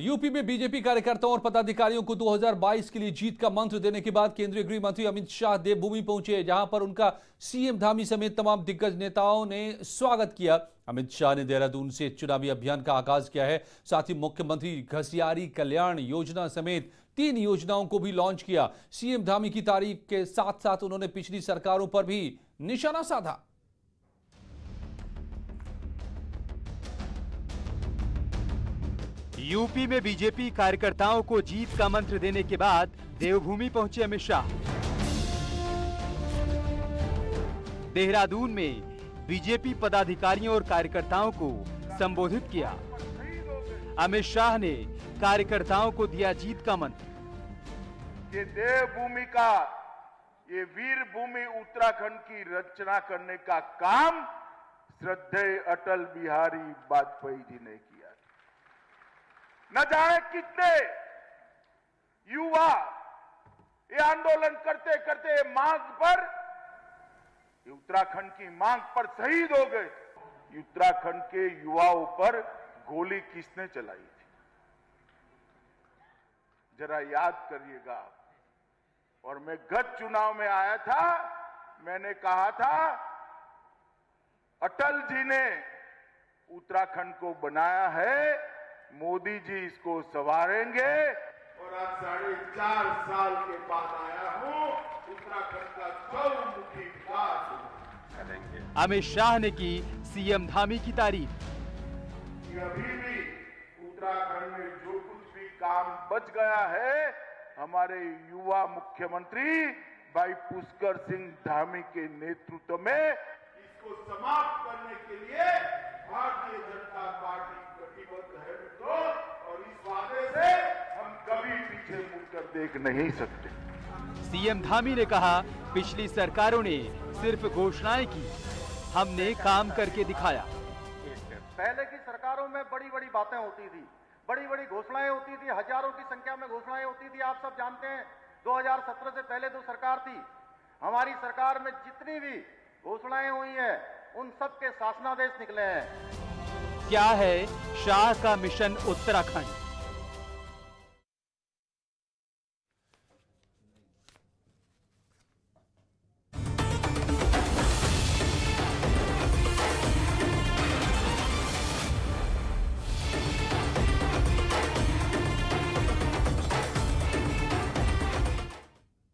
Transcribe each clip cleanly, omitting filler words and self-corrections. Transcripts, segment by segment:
UP में BJP कार्यकर्ताओं और पदाधिकारियों को 2022 के लिए जीत का मंत्र देने के बाद केंद्रीय गृह मंत्री अमित शाह देवभूमि पहुंचे, जहां पर उनका सीएम धामी समेत तमाम दिग्गज नेताओं ने स्वागत किया। अमित शाह ने देहरादून से चुनावी अभियान का आगाज किया है। साथ ही मुख्यमंत्री घसियारी कल्याण योजना समेत 3 योजनाओं को भी लॉन्च किया। सीएम धामी की तारीफ के साथ साथ उन्होंने पिछली सरकारों पर भी निशाना साधा। यूपी में बीजेपी कार्यकर्ताओं को जीत का मंत्र देने के बाद देवभूमि पहुंचे अमित शाह। देहरादून में बीजेपी पदाधिकारियों और कार्यकर्ताओं को संबोधित किया। अमित शाह ने कार्यकर्ताओं को दिया जीत का मंत्र। ये देवभूमि का, ये वीर भूमि उत्तराखंड की रचना करने का काम श्रद्धेय अटल बिहारी वाजपेयी जी ने किया। न जाने कितने युवा ये आंदोलन करते करते मांग पर, उत्तराखंड की मांग पर शहीद हो गए। उत्तराखंड के युवाओं पर गोली किसने चलाई थी, जरा याद करिएगा। और मैं गत चुनाव में आया था, मैंने कहा था अटल जी ने उत्तराखंड को बनाया है, मोदी जी इसको संवारेंगे। और आज 4.5 साल के बाद आया हूं, उत्तराखंड का चौमुखी विकास करेंगे। अमित शाह ने की सीएम धामी की तारीफ। अभी भी उत्तराखंड में जो कुछ भी काम बच गया है, हमारे युवा मुख्यमंत्री भाई पुष्कर सिंह धामी के नेतृत्व में इसको समाप्त करने के लिए भारतीय जनता पार्टी प्रतिबद्ध है मित्रों। और इस वादे से हम कभी पीछे मुड़कर देख नहीं सकते। सीएम धामी ने कहा, पिछली सरकारों ने सिर्फ घोषणाएं की, हमने काम करके दिखाया। पहले की सरकारों में बड़ी बड़ी बातें होती थी, बड़ी बड़ी घोषणाएं होती थी, हजारों की संख्या में घोषणाएं होती थी। आप सब जानते हैं 2017 से पहले जो सरकार थी, हमारी सरकार में जितनी भी घोषणाएं हुई है उन सब के शासनादेश निकले हैं। क्या है शाह का मिशन उत्तराखंड?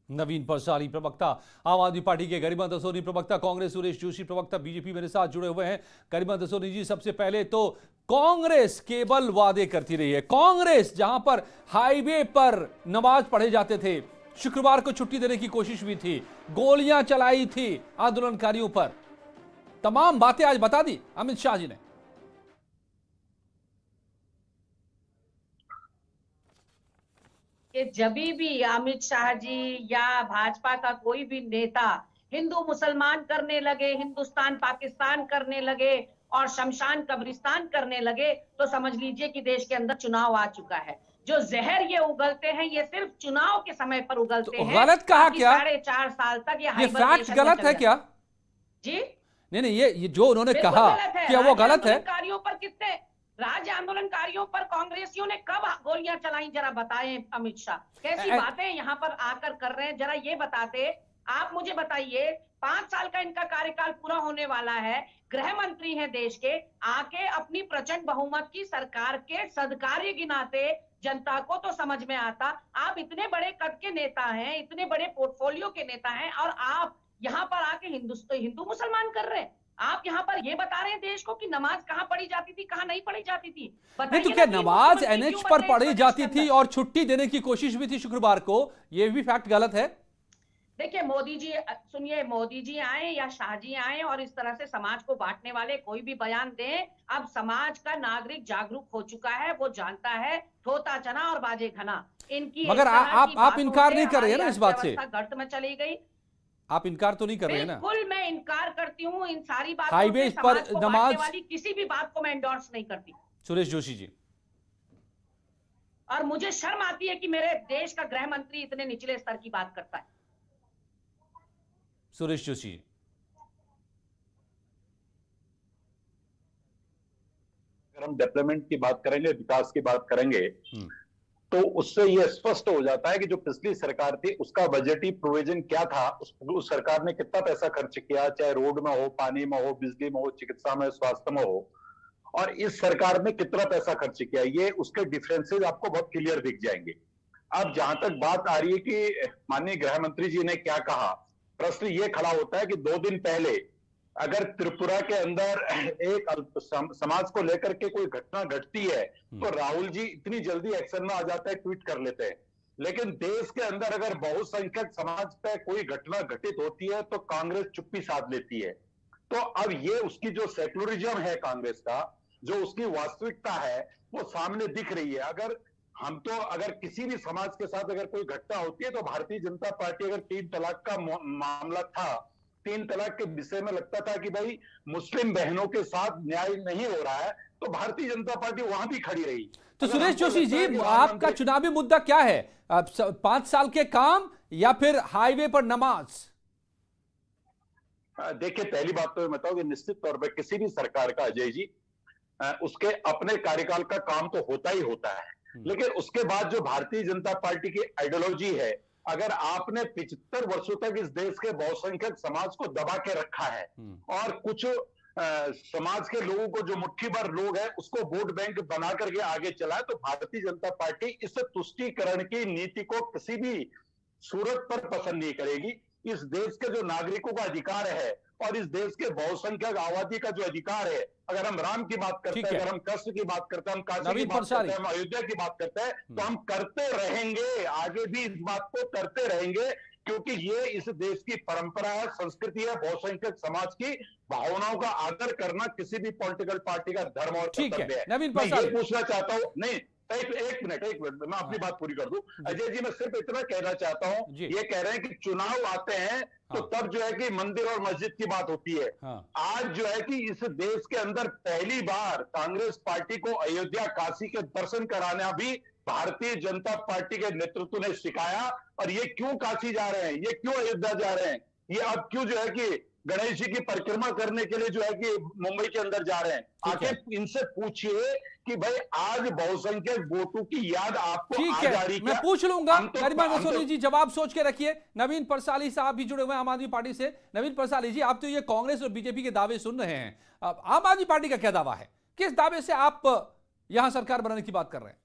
नवीन परसाली प्रवक्ता आम आदमी पार्टी के, गरिमा दसोनी प्रवक्ता कांग्रेस, सुरेश जोशी प्रवक्ता बीजेपी मेरे साथ जुड़े हुए हैं। गरिमा दसोनी जी, सबसे पहले तो कांग्रेस केवल वादे करती रही है। कांग्रेस जहां पर हाईवे पर नमाज पढ़े जाते थे, शुक्रवार को छुट्टी देने की कोशिश भी थी, गोलियां चलाई थी आंदोलनकारियों पर, तमाम बातें आज बता दी अमित शाह जी ने। कि जब भी अमित शाह जी या भाजपा का कोई भी नेता हिंदू मुसलमान करने लगे, हिंदुस्तान पाकिस्तान करने लगे और शमशान कब्रिस्तान करने लगे, तो समझ लीजिए कि देश के अंदर चुनाव आ चुका है। जो जहर ये उगलते हैं, ये सिर्फ चुनाव के समय पर उगलते हैं। गलत कहा क्या? 4.5 साल तक ये फैक्ट गलत है क्या जी? नहीं, ये जो उन्होंने कहा क्या वो गलत है? कार्यों पर कितने राज्य आंदोलनकारियों पर कांग्रेसियों ने कब गोलियां चलाई, जरा बताएं अमित शाह। कैसी बातें यहाँ पर आकर कर रहे हैं, जरा ये बताते। आप मुझे बताइए, 5 साल का इनका कार्यकाल पूरा होने वाला है, गृह मंत्री हैं देश के, आके अपनी प्रचंड बहुमत की सरकार के सदकार्य गिनाते, जनता को तो समझ में आता। आप इतने बड़े कद के नेता हैं, इतने बड़े पोर्टफोलियो के नेता हैं, और आप यहाँ पर आके हिंदू मुसलमान कर रहे हैं। आप यहाँ पर ये बता रहे हैं देश को कि नमाज कहाँ पढ़ी जाती थी, कहाँ नहीं पढ़ी जाती थी। नहीं तो क्या नमाज एनएच पर पढ़ी जाती थी और छुट्टी देने की कोशिश भी थी शुक्रवार को? ये भी फैक्ट गलत है। देखिए मोदी जी, सुनिए, मोदी जी आए या शाह जी आए और इस तरह से समाज को बांटने वाले कोई भी बयान दें, अब समाज का नागरिक जागरूक हो चुका है, वो जानता है थोता चना और बाजे घना। इनकी मगर आप इनकार नहीं कर रहे हैं ना इस बात से? गर्त में चली गई। आप इनकार तो नहीं कर रहे हैं ना? बिल्कुल मैं इनकार करती हूँ इन सारी बातों हाईवे पर नमाज वाली किसी भी बात को मैं एंडोर्स नहीं करती। सुरेश जोशी जी, और मुझे शर्म आती है कि मेरे देश का गृह मंत्री इतने निचले स्तर की बात करता है। सुरेश जोशी, अगर हम हम डेवलपमेंट की बात करेंगे, विकास की बात करेंगे, तो उससे ये स्पष्ट हो जाता है कि जो पिछली सरकार थी उसका बजटीय प्रोविजन क्या था, उस सरकार ने कितना पैसा खर्च किया, चाहे रोड में हो, पानी में हो, बिजली में हो, चिकित्सा में, स्वास्थ्य में हो, और इस सरकार ने कितना पैसा खर्च किया, ये उसके डिफरेंसेस आपको बहुत क्लियर दिख जाएंगे। अब जहां तक बात आ रही है कि माननीय गृह मंत्री जी ने क्या कहा, प्रश्न ये खड़ा होता है कि 2 दिन पहले अगर त्रिपुरा के अंदर एक समाज को लेकर के कोई घटना घटती है तो राहुल जी इतनी जल्दी एक्शन में आ जाते हैं, ट्वीट कर लेते हैं। लेकिन देश के अंदर अगर बहुसंख्यक समाज पे कोई घटना घटित होती है तो कांग्रेस चुप्पी साध लेती है। तो अब ये उसकी जो सेक्युलरिज्म है कांग्रेस का, जो उसकी वास्तविकता है, वो सामने दिख रही है। अगर किसी भी समाज के साथ अगर कोई घटना होती है तो भारतीय जनता पार्टी, अगर 3 तलाक का मामला था, 3 तलाक के विषय में लगता था कि भाई मुस्लिम बहनों के साथ न्याय नहीं हो रहा है, तो भारतीय जनता पार्टी वहां भी खड़ी रही। तो सुरेश जोशी जी, आपका चुनावी मुद्दा क्या है? 5 साल के काम या फिर हाईवे पर नमाज? देखिए, पहली बात तो मैं बताऊं कि निश्चित तौर पर किसी भी सरकार का, अजय जी, उसके अपने कार्यकाल का काम तो होता ही होता है, लेकिन उसके बाद जो भारतीय जनता पार्टी की आइडियोलॉजी है, अगर आपने 75 वर्षों तक इस देश के बहुसंख्यक समाज को दबा के रखा है और कुछ समाज के लोगों को, जो मुट्ठी भर लोग हैं, उसको वोट बैंक बना करके आगे चला है, तो भारतीय जनता पार्टी इस तुष्टीकरण की नीति को किसी भी सूरत पर पसंद नहीं करेगी। इस देश के जो नागरिकों का अधिकार है और इस देश के बहुसंख्यक आबादी का जो अधिकार है, अगर हम राम की बात करते हैं, अगर हम कृष्ण की बात करते हैं, हम काशी की बात करते हैं, हम अयोध्या की बात करते हैं, तो हम करते रहेंगे, आगे भी इस बात को करते रहेंगे, क्योंकि ये इस देश की परंपरा है, संस्कृति है। बहुसंख्यक समाज की भावनाओं का आदर करना किसी भी पॉलिटिकल पार्टी का धर्म और कर्तव्य है। नवीन मैं ये पूछना चाहता हूं, नहीं, एक मिनट मैं अपनी बात पूरी कर दूं। अजय जी, मैं सिर्फ इतना कहना चाहता हूं, ये कह रहे हैं कि चुनाव आते हैं तो तब जो है कि मंदिर और मस्जिद की बात होती है। आज जो है कि इस देश के अंदर पहली बार कांग्रेस पार्टी को अयोध्या, काशी के दर्शन कराना भी भारतीय जनता पार्टी के नेतृत्व ने सिखाया। और ये क्यों काशी जा रहे हैं, ये क्यों अयोध्या जा रहे हैं, ये अब क्यों जो है कि गणेश जी की परिक्रमा करने के लिए जो है कि मुंबई के अंदर जा रहे हैं, आके इनसे पूछिए कि भाई आज बहुसंख्यक वोटों की याद आपको आ जा रही है। मैं पूछ लूंगा। गरिमा रसोनी जी, जवाब सोच के रखिए। नवीन परसाली साहब भी जुड़े हुए हैं आम आदमी पार्टी से। नवीन परसाली जी, आप तो ये कांग्रेस और बीजेपी के दावे सुन रहे हैं, आम आदमी पार्टी का क्या दावा है? किस दावे से आप यहां सरकार बनाने की बात कर रहे हैं?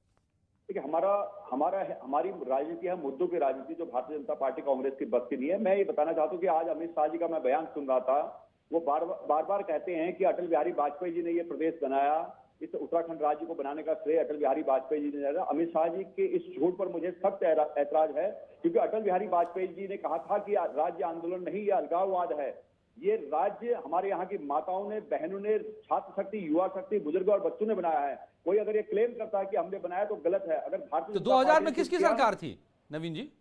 देखिए, हमारी राजनीति है मुद्दों की राजनीति, जो भारतीय जनता पार्टी कांग्रेस की बस की नहीं है। मैं ये बताना चाहता हूँ कि आज अमित शाह जी का मैं बयान सुन रहा था, वो बार बार कहते हैं कि अटल बिहारी वाजपेयी जी ने ये प्रदेश बनाया, इस उत्तराखंड राज्य को बनाने का श्रेय अटल बिहारी वाजपेयी जी ने दिया। अमित शाह जी के इस झूठ पर मुझे सख्त ऐतराज है, क्योंकि अटल बिहारी वाजपेयी जी ने कहा था कि राज्य आंदोलन नहीं, ये अलगाववाद है। ये राज्य हमारे यहाँ की माताओं ने, बहनों ने, छात्र शक्ति, युवा शक्ति, बुजुर्ग और बच्चों ने बनाया है। कोई अगर ये क्लेम करता है कि हमने बनाया तो गलत है। अगर भारतीय तो 2000 में किसकी सरकार थी नवीन जी?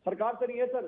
सरकार तो नहीं है सर,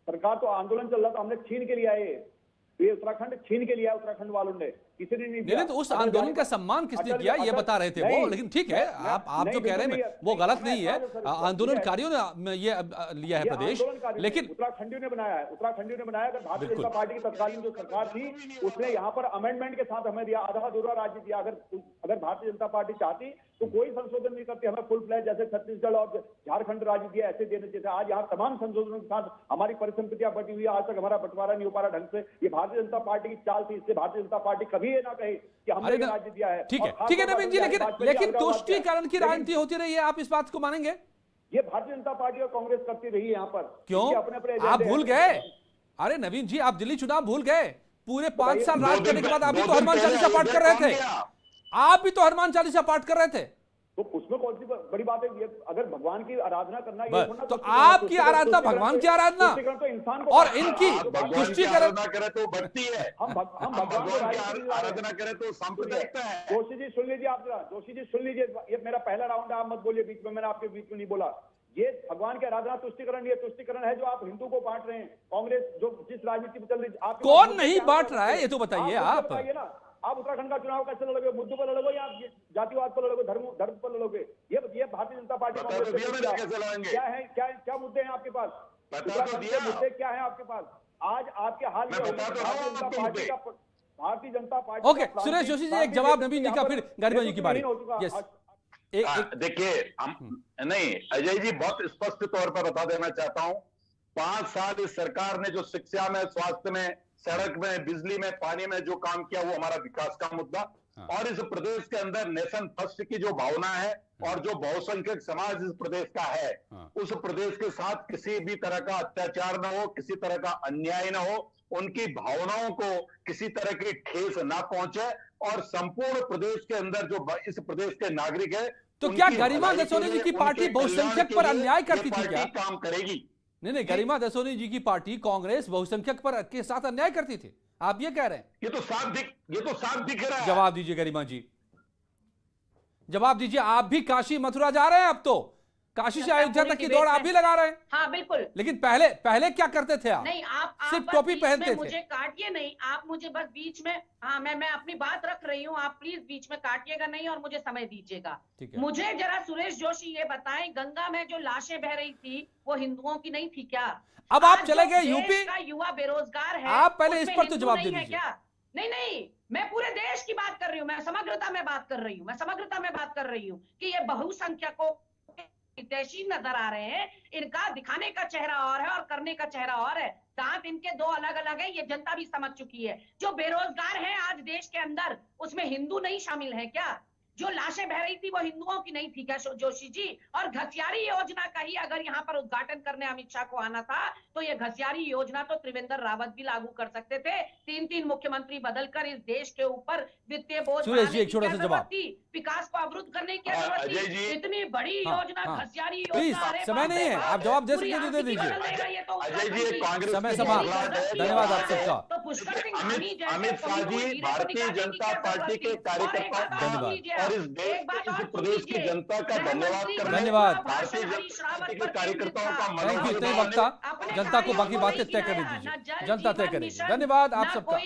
सरकार तो आंदोलन चल रहा था, हमने छीन के लिया है ये उत्तराखंड, छीन के लिया उत्तराखंड वालों ने, किसी ने नहीं दिया। तो उस आंदोलन का सम्मान किसने किया, ये बता रहे थे वो। लेकिन ठीक है, आप जो कह रहे हैं वो गलत नहीं है, आंदोलनकारियों ने ये लिया है प्रदेश, लेकिन उत्तराखंडियों ने बनाया है, उत्तराखंडियों ने बनाया। अगर भारतीय जनता पार्टी की तत्कालीन जो सरकार थी उसने यहाँ पर अमेंडमेंट के साथ हमें दिया, आधा अधूरा राज्य दिया। अगर भारतीय जनता पार्टी चाहती तो कोई संशोधन नहीं करती, हमें फुल फ्लैज जैसे छत्तीसगढ़ और झारखंड राज्य दिया, ऐसे देने चाहिए। आज यहाँ तमाम संशोधनों के साथ हमारी परिसंपत्तियां बटी हुई है, आज तक हमारा बंटवारा नहीं हो पा रहा ढंग से। ये भारतीय जनता पार्टी की चाल थी, इससे भारतीय जनता पार्टी कभी ये ना कहे कि हमने राज्य दिया है। ठीक है नवीन जी, लेकिन तुष्टीकरण की राजनीति होती रही है, आप इस बात को मानेंगे? ये भारतीय जनता पार्टी और कांग्रेस करती रही है यहाँ पर। क्यों अपने आप भूल गए? अरे नवीन जी, आप दिल्ली चुनाव भूल गए? पूरे 5 साल राज करने के बाद आप भी तो हनुमान चालीसा पाठ कर रहे थे, आप भी तो हनुमान चालीसा पाठ कर रहे थे। तो उसमें कौन सी बड़ी बात है? ये अगर भगवान की आराधना करना, ये तो आपकी आराधना, भगवान की आराधना तो इंसान को, और इनकी तुष्टीकरण करे तो बढ़ती है, हम भगवान की आराधना करें तो सांप्रदायिकता है। जोशी जी सुन लीजिए, आप जोशी जी सुन लीजिए, ये मेरा पहला राउंड है, आप मत बोलिए बीच में, मैंने आपके बीच में नहीं बोला। ये भगवान की आराधना तुष्टीकरण, ये तुष्टीकरण है जो आप हिंदू को बांट रहे हैं। कांग्रेस जो जिस राजनीति में चल रही है, कौन नहीं बांट रहा है ये तो बताइए। आप बताइए ना, आप उत्तराखंड का चुनाव कैसे लड़ोगे? मुद्दों पर लड़ोगे या जातिवाद पर लड़ोगे, धर्म पर लड़ोगे? ये भारतीय जनता पार्टी क्या मुद्दे हैं आपके पास? मुद्दे क्या है आपके पास? आज आपके हाल में भारतीय जनता पार्टी का भारतीय जनता पार्टी ओके, सुरेश जोशी जी एक जवाब नवीन जी का, फिर गरिमा जी की बारी। यस, देखिए नहीं, अजय जी बहुत स्पष्ट तौर पर बता देना चाहता हूं, 5 साल इस सरकार ने जो शिक्षा में, स्वास्थ्य में, सड़क में, बिजली में, पानी में जो काम किया वो हमारा विकास का मुद्दा। और इस प्रदेश के अंदर नेशन फर्स्ट की जो भावना है और जो बहुसंख्यक समाज इस प्रदेश का है, उस प्रदेश के साथ किसी भी तरह का अत्याचार न हो, किसी तरह का अन्याय न हो, उनकी भावनाओं को किसी तरह की ठेस ना पहुंचे, और संपूर्ण प्रदेश के अंदर जो इस प्रदेश के नागरिक है, तो क्या गरिमा दसोनी जी की पार्टी बहुसंख्यक पर अन्याय करती थी क्या? काम करेगी। नहीं, गरिमा दसोनी जी की पार्टी कांग्रेस बहुसंख्यक पर के साथ अन्याय करती थी, आप ये कह रहे हैं? ये तो साफ दिख रहा है। जवाब दीजिए गरिमा जी, जवाब दीजिए। आप भी काशी मथुरा जा रहे हैं, अब तो काशी से अयोध्या तक की दौड़ आप भी लगा रहे हैं। हाँ बिल्कुल, लेकिन पहले क्या करते थे आप? नहीं, आप सिर्फ बस टोपी बीच पहनते में थे। मुझे काटिए नहीं, आप मुझे बस बीच में, हाँ मैं अपनी बात रख रही हूँ, आप प्लीज बीच में काटिएगा नहीं और मुझे समय दीजिएगा। ठीक है। मुझे जरा सुरेश जोशी ये बताएं, गंगा में जो लाशें बह रही थी वो हिंदुओं की नहीं थी क्या? अब आप आज चले जो गए देश यूपी, का युवा बेरोजगार है, आप पहले इस उसमें पर तो हिंदू जवाब नहीं दे है दीजिए। क्या? नहीं, मैं पूरे देश की बात कर रही हूँ, मैं समग्रता में बात कर रही हूँ, कि ये बहुसंख्यकों हितैषी नजर आ रहे हैं, इनका दिखाने का चेहरा और है और करने का चेहरा और है। दांत इनके दो अलग अलग है, ये जनता भी समझ चुकी है। जो बेरोजगार हैं आज देश के अंदर, उसमें हिंदू नहीं शामिल है क्या? जो लाशें बह रही थी वो हिंदुओं की नहीं थी क्या जोशी जी? और घसियारी योजना का ही अगर यहाँ पर उद्घाटन करने अमित शाह को आना था, तो ये घसियारी योजना तो त्रिवेंद्र रावत भी लागू कर सकते थे। 3-3 मुख्यमंत्री बदलकर इस देश के ऊपर वित्तीय बोझ सुरेश जी एक छोटा सा जवाब, विकास को अवरुद्ध करने की जरूरत थी। इतनी बड़ी योजना, घसियारी प्लीज, योजना, अरे समय नहीं है, आप जवाब दे सकते तो दे दीजिए। अजय जी कांग्रेस समय समाप्त, धन्यवाद आप सबका। तो पुष्कर सिंह अमित शाह जी भारतीय जनता पार्टी के कार्यकर्ता, धन्यवाद। और इस प्रदेश की जनता का धन्यवाद कर रहे हैं। धन्यवाद। भारतीय जनता पार्टी के कार्यकर्ताओं का थैंक यू। इतने वक्ता, जनता को बाकी बातें तय करने दीजिए, जनता तय करेगी। धन्यवाद आप सबका।